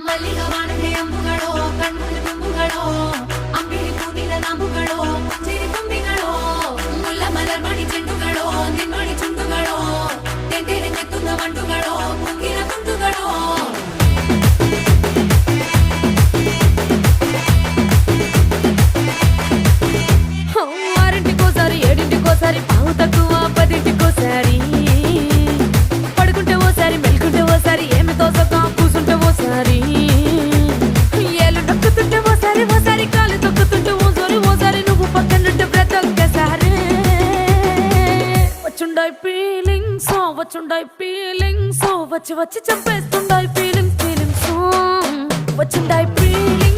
ಮಲ್ಲಿಗ ವಾಣತೆ ಅಂಬುಗಳೋ ಕಣ್ಣುಗಳ ತುಂಬುಗಳೋ ಅಂಬಿಳಿ ಹೂವಿನ ನಾಂಬುಗಳೋ ಮುಂಚಿರಿ ತುಂಬಿಗಳೋ ಮುಲ್ಲ ಮಲರ್ಮಣಿ ಚೆಂಡುಗಳೋ ನಿನ್ಮಣಿ ಚುಂಡುಗಳೋ ತೆಂಟೆರೆ ಕೆತ್ತುന്ന ಮಂಟುಗಳೋ ಕುಂಗಿನ ತುಂಡುಗಳೋ ఆరింటికోసారి ఏడింటికోసారి పావు తక్కువ పదింటికోసారి పడుకుంటే ఓసారి మెలుకుంటే ఓసారి ఏమి తోసక కూసుంటే ఓసారి ఏలు నొక్కుతుంటే ఓసారి ఓసారి కాలు తొక్కుతుంటే ఓసారి నువ్వు పక్కనుంటే ప్రతి ఒక్కసారి వచ్చుండాయి ఫీలింగ్స్ వచ్చి వచ్చి చంపేస్తుండాయి ఫీలింగ్స్ వచ్చుండాయి ఫీలింగ్స్